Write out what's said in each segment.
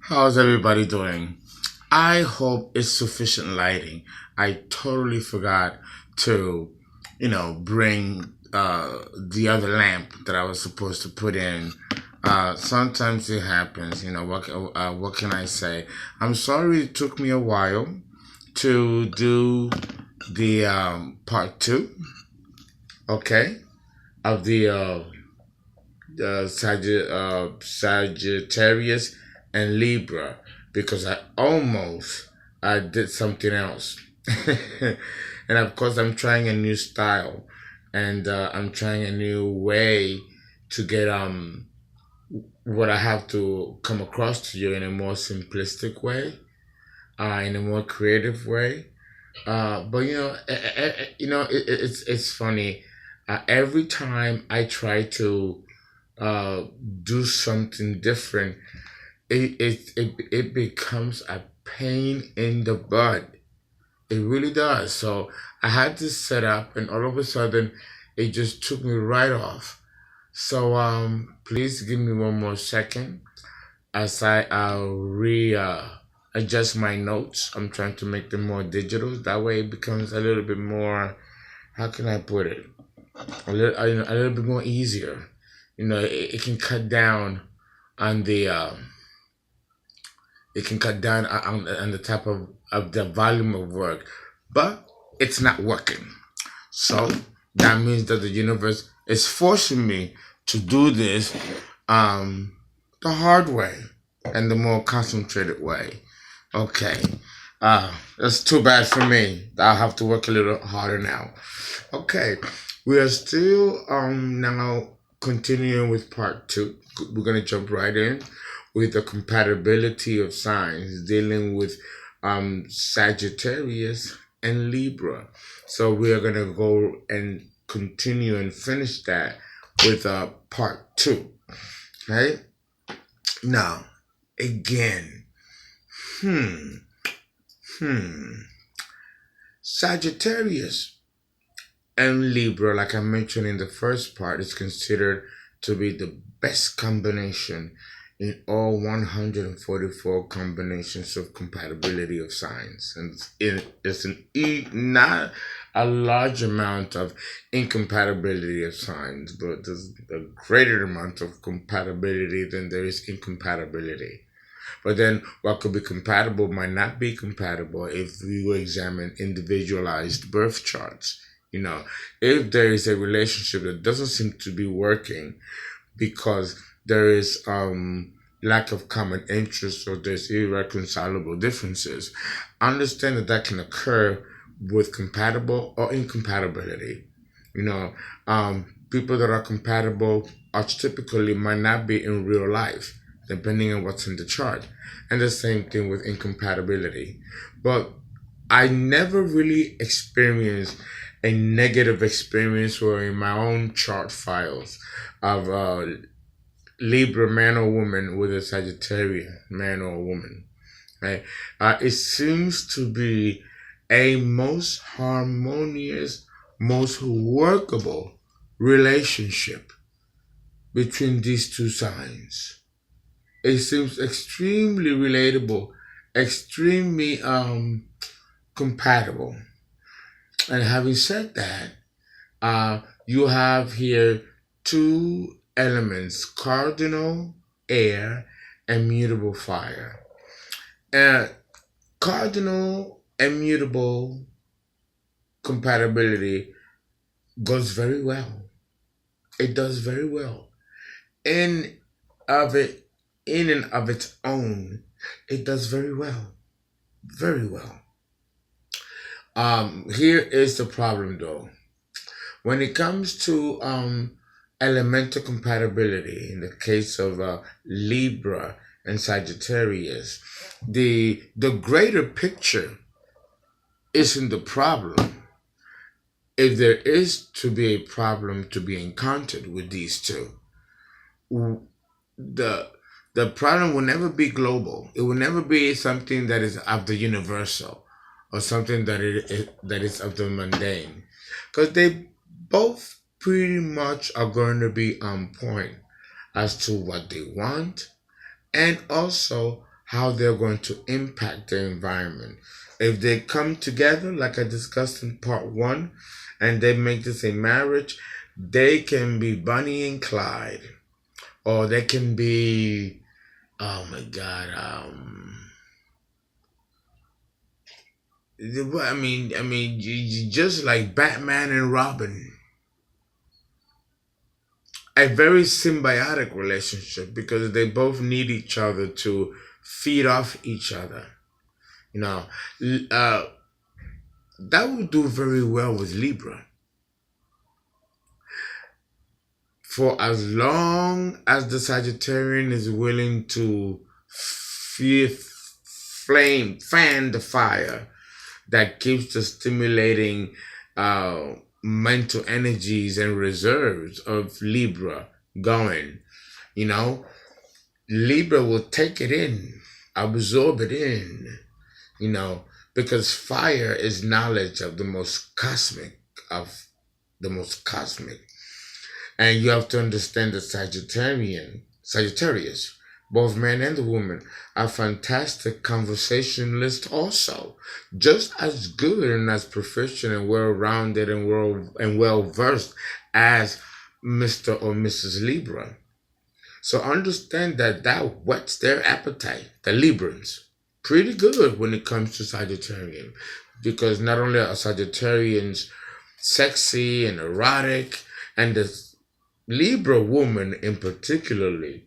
How's everybody doing? I hope it's sufficient lighting. I totally forgot to, bring the other lamp that I was supposed to put in. Sometimes it happens. What can I say? I'm sorry it took me a while to do the part two. Okay, of the Sagittarius and Libra because I did something else, and of course I'm trying a new style, and I'm trying a new way to get what I have to come across to you in a more simplistic way, in a more creative way. But it's funny. Every time I try to uh, do something different, it becomes a pain in the butt. It really does. So I had this set up, and all of a sudden, it just took me right off. So please give me one more second as I re adjust my notes. I'm trying to make them more digital. That way, it becomes a little bit more. How can I put it? A little bit more easier. It can cut down on the it can cut down on the type of the volume of work, but it's not working. So that means that the universe is forcing me to do this um, the hard way and the more concentrated way. Okay. That's too bad for me. I'll have to work a little harder now. Okay. We are still now continuing with part two. We're gonna jump right in with the compatibility of signs dealing with Sagittarius and Libra. So we are gonna go and continue and finish that with part two. Okay. Now, again, hmm, hmm. Sagittarius and Libra, like I mentioned in the first part, is considered to be the best combination in all 144 combinations of compatibility of signs. And it's not a large amount of incompatibility of signs, but there's a greater amount of compatibility than there is incompatibility. But then what could be compatible might not be compatible if we will examine individualized birth charts. If there is a relationship that doesn't seem to be working because there is lack of common interest or there's irreconcilable differences, understand that that can occur with compatible or incompatibility. People that are compatible archetypically might not be in real life, depending on what's in the chart. And the same thing with incompatibility. But I never really experienced a negative experience or in my own chart files of Libra man or woman with a Sagittarian man or woman. Right? It seems to be a most harmonious, most workable relationship between these two signs. It seems extremely relatable, extremely compatible. And having said that, you have here two elements: cardinal air and mutable fire. Uh, Cardinal and mutable compatibility goes very well. It does very well. In of it, in and of its own, it does very well. Very well. Here is the problem though. When it comes to elemental compatibility, in the case of Libra and Sagittarius, the greater picture isn't the problem. If there is to be a problem to be encountered with these two, the the problem will never be global. It will never be something that is of the universal or something that is of the mundane, because they both pretty much are going to be on point as to what they want and also how they're going to impact the environment. If they come together, like I discussed in part one, and they make this a marriage, they can be Bonnie and Clyde, or they can be, oh my God, just like Batman and Robin, a very symbiotic relationship because they both need each other to feed off each other. You know, that would do very well with Libra. For as long as the Sagittarian is willing to fan the fire that keeps the stimulating mental energies and reserves of Libra going, you know, Libra will take it in, absorb it in, you know, because fire is knowledge of the most cosmic, of the most cosmic. And you have to understand that Sagittarius, both men and the woman, are fantastic conversationalists also. Just as good and as proficient and well-rounded and well-versed as Mr. or Mrs. Libra. So understand that whets their appetite, the Librans, pretty good when it comes to Sagittarian. Because not only are Sagittarians sexy and erotic, and the Libra woman in particularly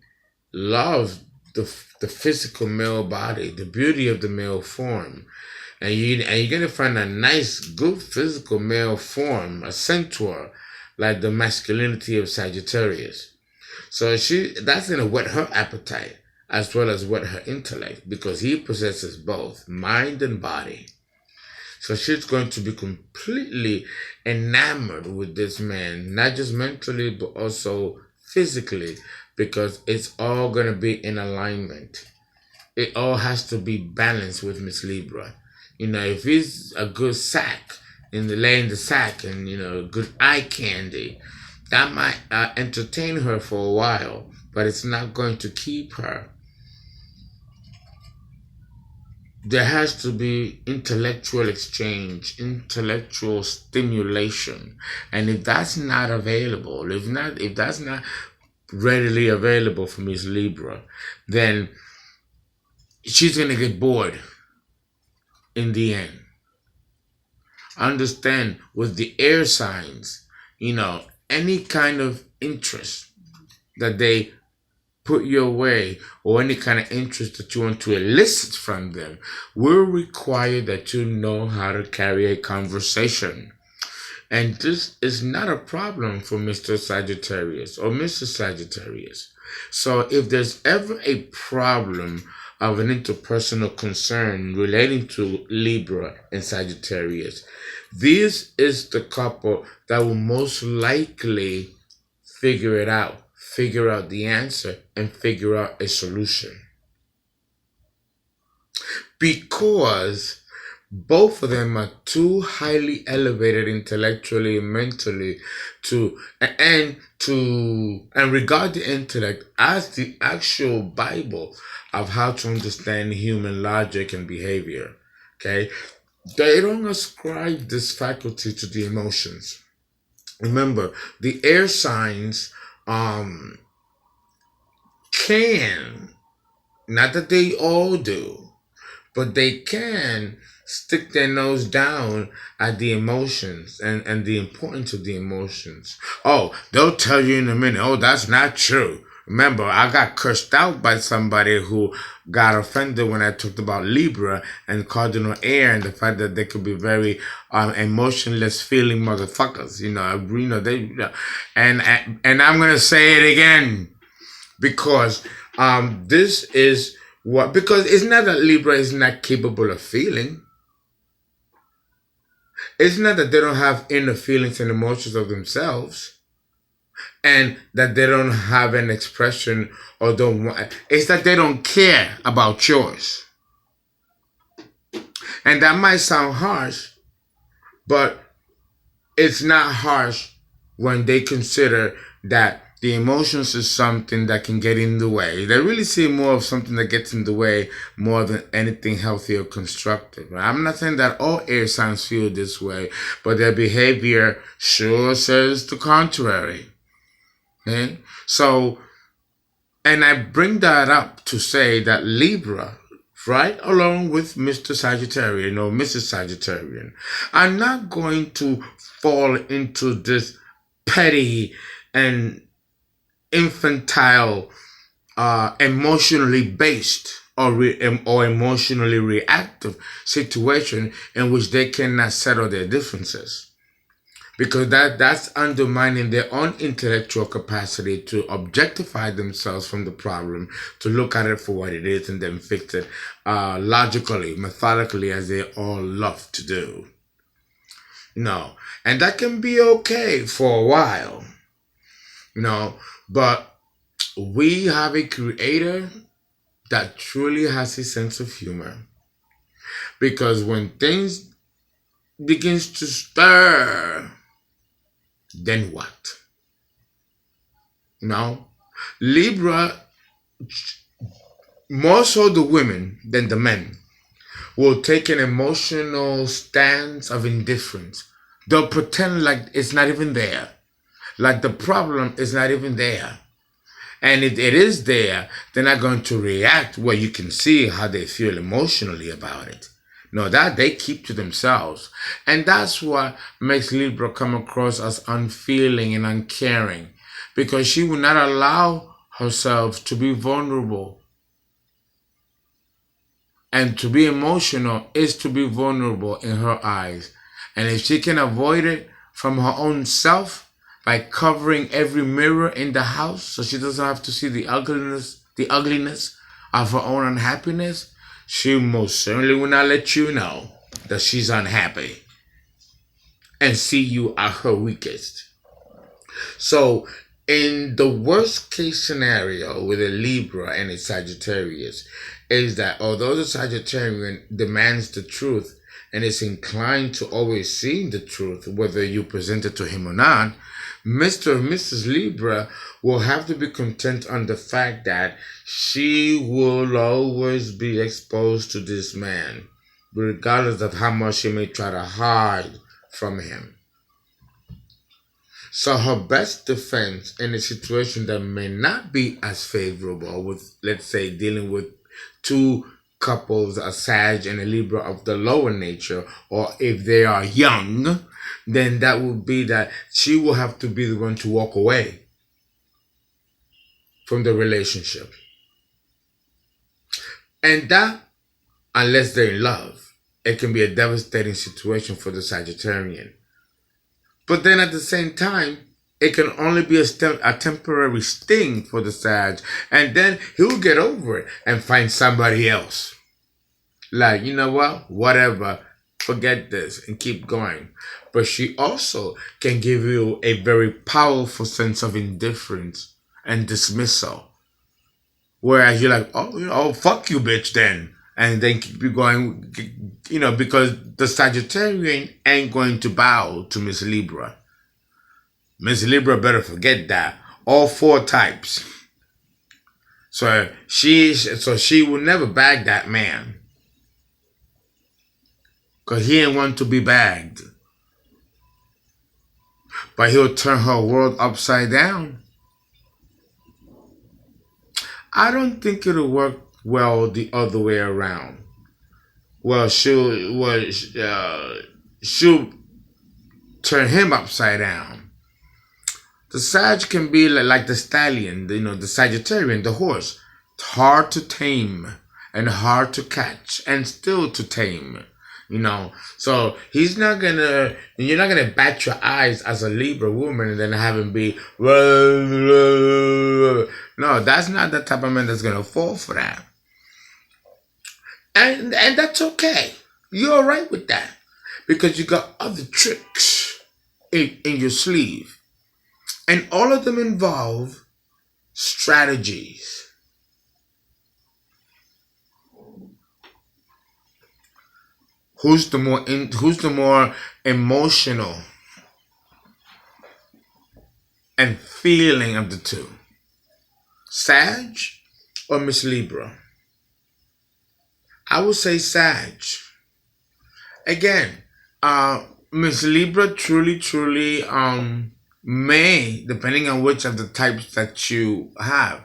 loves the physical male body, the beauty of the male form. And you're going to find a nice, good physical male form, a centaur, like the masculinity of Sagittarius. So that's going to whet her appetite as well as whet her intellect because he possesses both mind and body. So she's going to be completely enamored with this man, not just mentally, but also physically, because it's all going to be in alignment. It all has to be balanced with Miss Libra. You know, if he's a good sack laying the sack and, you know, good eye candy, that might entertain her for a while, but it's not going to keep her. There has to be intellectual exchange, intellectual stimulation. And if that's not available, if that's not readily available for Miss Libra, then she's going to get bored in the end. Understand, with the air signs, you know, any kind of interest that they put your way or any kind of interest that you want to elicit from them will require that you know how to carry a conversation. And this is not a problem for Mr. Sagittarius or Mrs. Sagittarius. So if there's ever a problem of an interpersonal concern relating to Libra and Sagittarius, this is the couple that will most likely figure it out. Figure out the answer and figure out a solution. Because both of them are too highly elevated intellectually and mentally and regard the intellect as the actual Bible of how to understand human logic and behavior. Okay? They don't ascribe this faculty to the emotions. Remember, the air signs can, not that they all do, but they can stick their nose down at the emotions and the importance of the emotions. Oh, they'll tell you in a minute, oh, that's not true. Remember, I got cursed out by somebody who got offended when I talked about Libra and cardinal air and the fact that they could be very emotionless, feeling motherfuckers. And I'm gonna say it again because this is because it's not that Libra is not capable of feeling. It's not that they don't have inner feelings and emotions of themselves. And that they don't have an expression or don't want. It's that they don't care about yours. And that might sound harsh, but it's not harsh when they consider that the emotions is something that can get in the way. They really see more of something that gets in the way more than anything healthy or constructive. I'm not saying that all air signs feel this way, but their behavior sure says the contrary. Okay? So, and I bring that up to say that Libra, right along with Mr. Sagittarian or Mrs. Sagittarian, are not going to fall into this petty and infantile, emotionally based or emotionally reactive situation in which they cannot settle their differences, because that's undermining their own intellectual capacity to objectify themselves from the problem, to look at it for what it is and then fix it logically, methodically, as they all love to do. And that can be okay for a while, but we have a creator that truly has a sense of humor, because when things begins to stir, then what? Libra, more so the women than the men, will take an emotional stance of indifference. They'll pretend like it's not even there, like the problem is not even there. And if it is there, they're not going to react where you can see how they feel emotionally about it. No, that they keep to themselves. And that's what makes Libra come across as unfeeling and uncaring, because she will not allow herself to be vulnerable. And to be emotional is to be vulnerable in her eyes. And if she can avoid it from her own self by covering every mirror in the house so she doesn't have to see the ugliness of her own unhappiness, she most certainly will not let you know that she's unhappy and see you at her weakest. So in the worst case scenario with a Libra and a Sagittarius is that although the Sagittarian demands the truth and is inclined to always see the truth, whether you present it to him or not, Mr. and Mrs. Libra will have to be content on the fact that she will always be exposed to this man, regardless of how much she may try to hide from him. So her best defense in a situation that may not be as favorable with, let's say, dealing with two couples, a Sag and a Libra of the lower nature, or if they are young, then that would be that she will have to be the one to walk away from the relationship. And that, unless they're in love, it can be a devastating situation for the Sagittarian. But then at the same time, it can only be a temporary sting for the Sag, and then he'll get over it and find somebody else. Like, you know what? Whatever. Forget this and keep going. But she also can give you a very powerful sense of indifference and dismissal. Whereas you're like, oh, fuck you, bitch, then. And then keep you going, because the Sagittarian ain't going to bow to Miss Libra. Miss Libra better forget that. All four types. So she will never bag that man, because he ain't want to be bagged. But he'll turn her world upside down. I don't think it'll work well the other way around. Well, she'll turn him upside down. The Sag can be like the stallion, the Sagittarian, the horse. It's hard to tame and hard to catch and still to tame. So you're not gonna bat your eyes as a Libra woman and then have him be, no, that's not the type of man that's gonna fall for that. And that's okay. You're all right with that, because you got other tricks in your sleeve, and all of them involve strategies. Who's the more emotional? and feeling of the two? Sag or Miss Libra? I would say Sag. Again, Miss Libra truly may, depending on which of the types that you have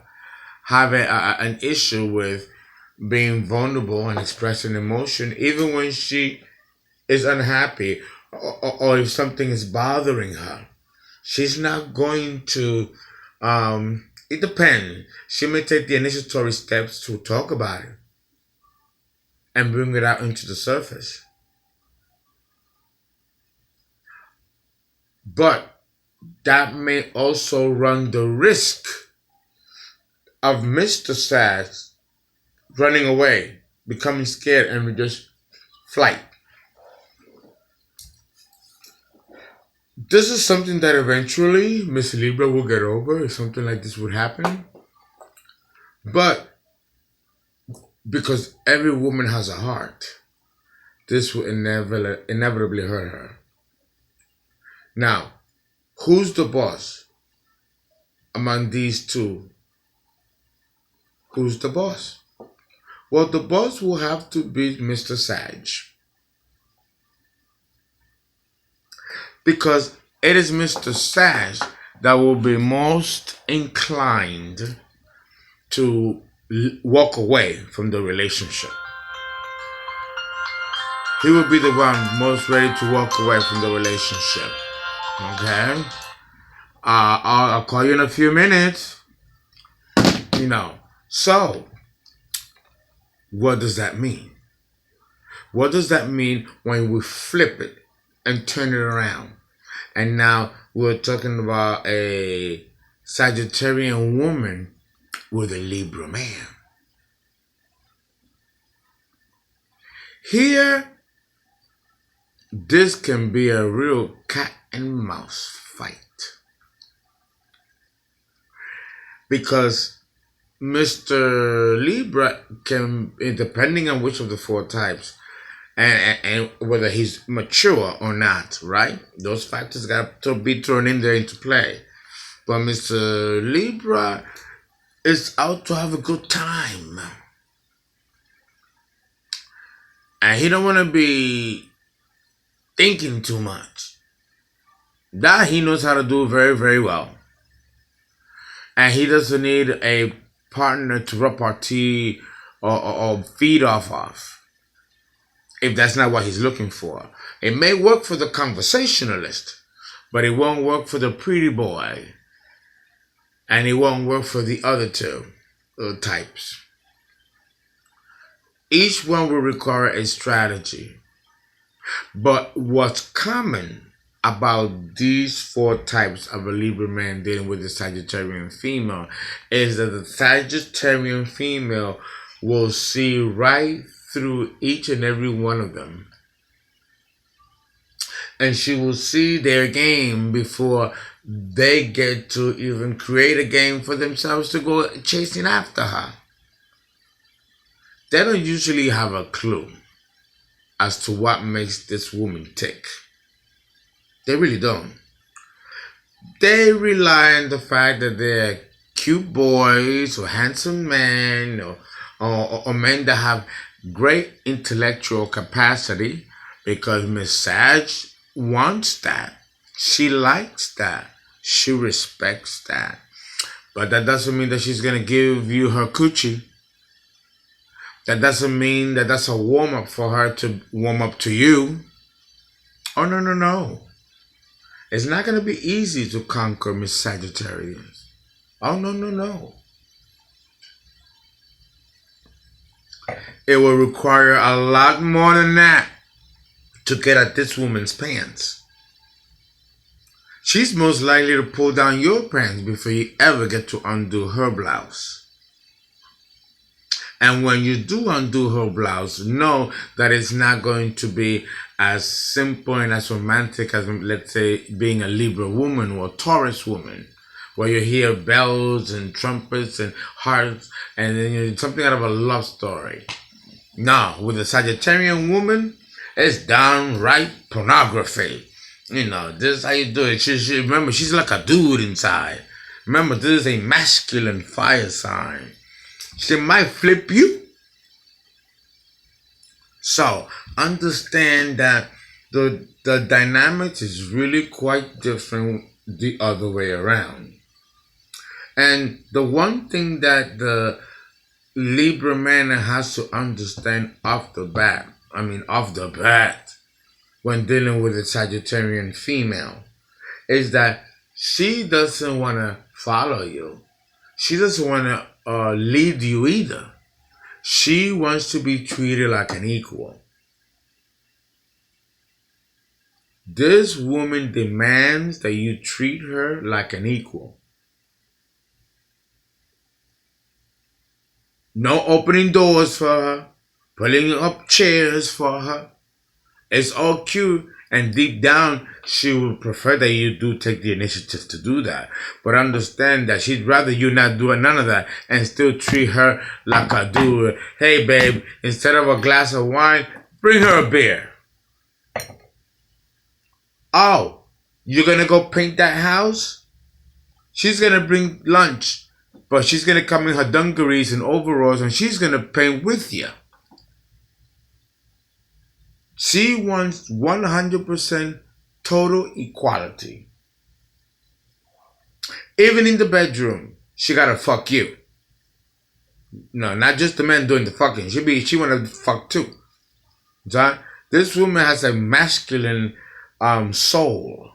an issue with being vulnerable and expressing emotion, even when she is unhappy, or if something is bothering her. She's not going to, it depends. She may take the initiatory steps to talk about it and bring it out into the surface. But that may also run the risk of Mr. Sass running away, becoming scared, and just flight. This is something that eventually Miss Libra will get over if something like this would happen. But because every woman has a heart, this will inevitably hurt her. Now, who's the boss among these two? Who's the boss? Well, the boss will have to be Mr. Sag. Because it is Mr. Sag that will be most inclined to walk away from the relationship. He will be the one most ready to walk away from the relationship. Okay? I'll call you in a few minutes. So, what does that mean? What does that mean when we flip it and turn it around? And now we're talking about a Sagittarian woman with a Libra man. Here, this can be a real cat and mouse fight. Because Mr. Libra can, depending on which of the four types, and whether he's mature or not, right? Those factors got to be thrown in there into play. But Mr. Libra is out to have a good time. And he don't want to be thinking too much. That he knows how to do very, very well. And he doesn't need a partner to repartee or feed off of, if that's not what he's looking for. It may work for the conversationalist, but it won't work for the pretty boy. And it won't work for the other two types. Each one will require a strategy. But what's common about these four types of a Libra man dealing with the Sagittarian female is that the Sagittarian female will see right through each and every one of them. And she will see their game before they get to even create a game for themselves to go chasing after her. They don't usually have a clue as to what makes this woman tick. They really don't. They rely on the fact that they're cute boys or handsome men or men that have great intellectual capacity, because Miss Sag wants that. She likes that. She respects that. But that doesn't mean that she's going to give you her coochie. That doesn't mean that that's a warm-up for her to warm up to you. Oh, no. It's not going to be easy to conquer Miss Sagittarius. Oh, no. It will require a lot more than that to get at this woman's pants. She's most likely to pull down your pants before you ever get to undo her blouse. And when you do undo her blouse, know that it's not going to be as simple and as romantic as, let's say, being a Libra woman or a Taurus woman, where you hear bells and trumpets and hearts and then something out of a love story. No, with a Sagittarian woman, it's downright pornography. This is how you do it. Remember, she's like a dude inside. Remember, this is a masculine fire sign. She might flip you. So understand that the dynamics is really quite different the other way around. And the one thing that the Libra man has to understand off the bat, when dealing with a Sagittarian female, is that she doesn't want to follow you. She doesn't want to lead you either. She wants to be treated like an equal. This woman demands that you treat her like an equal. No opening doors for her, pulling up chairs for her. It's all cute, and deep down, she would prefer that you do take the initiative to do that. But understand that she'd rather you not do none of that and still treat her like a dude. Hey, babe, instead of a glass of wine, bring her a beer. Oh, you're going to go paint that house? She's going to bring lunch, but she's going to come in her dungarees and overalls, and she's going to paint with you. She wants 100% total equality. Even in the bedroom, she gotta fuck you. No, not just the man doing the fucking. She wanna fuck too. John, this woman has a masculine soul.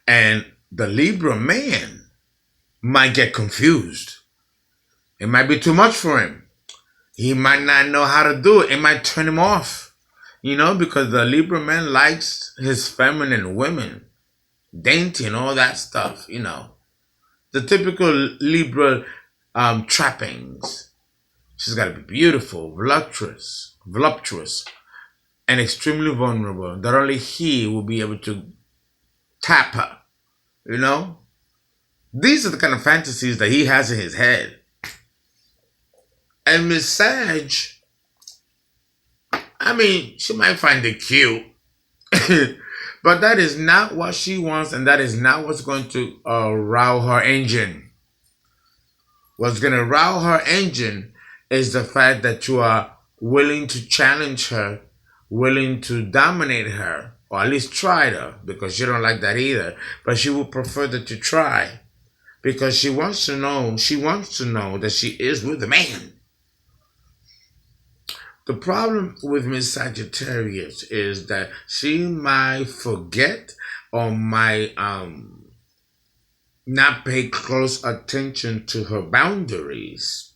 And the Libra man might get confused. It might be too much for him. He might not know how to do it. It might turn him off, because the Libra man likes his feminine women, dainty and all that stuff, The typical Libra trappings. She's got to be beautiful, voluptuous, and extremely vulnerable. That only he will be able to tap her, These are the kind of fantasies that he has in his head. And Miss Sag, she might find it cute, but that is not what she wants, and that is not what's going to row her engine. What's going to row her engine is the fact that you are willing to challenge her, willing to dominate her, or at least try to, because she don't like that either. But she would prefer that you try, because she wants to know that she is with the man. The problem with Miss Sagittarius is that she might forget or might not pay close attention to her boundaries.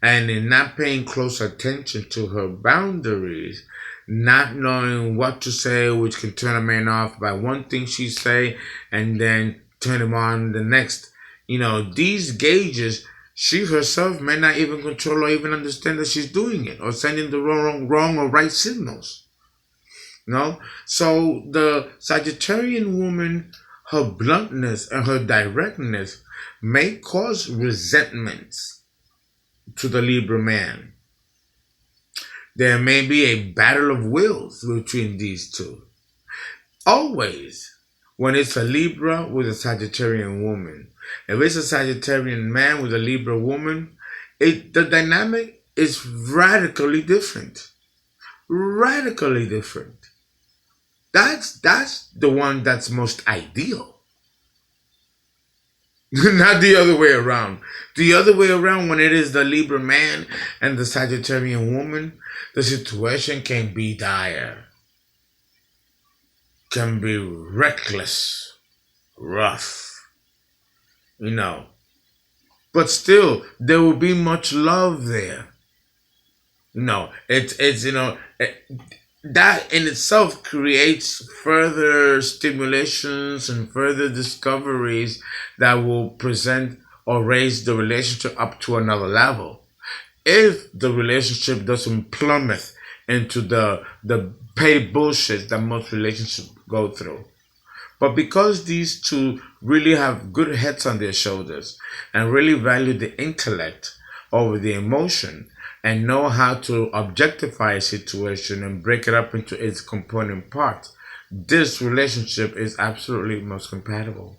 And in not paying close attention to her boundaries, not knowing what to say, which can turn a man off by one thing she say and then turn him on the next. These gauges, she herself may not even control or even understand that she's doing it or sending the wrong or right signals. So the Sagittarian woman, her bluntness and her directness may cause resentments to the Libra man. There may be a battle of wills between these two. Always, when it's a Libra with a Sagittarian woman, if it's a Sagittarian man with a Libra woman, the dynamic is radically different. Radically different. That's the one that's most ideal. Not the other way around. The other way around, when it is the Libra man and the Sagittarian woman, the situation can be dire. Can be reckless, rough. But still, there will be much love there. That in itself creates further stimulations and further discoveries that will present or raise the relationship up to another level. If the relationship doesn't plummet into the petty bullshit that most relationships go through. But because these two really have good heads on their shoulders and really value the intellect over the emotion, and know how to objectify a situation and break it up into its component parts, this relationship is absolutely most compatible.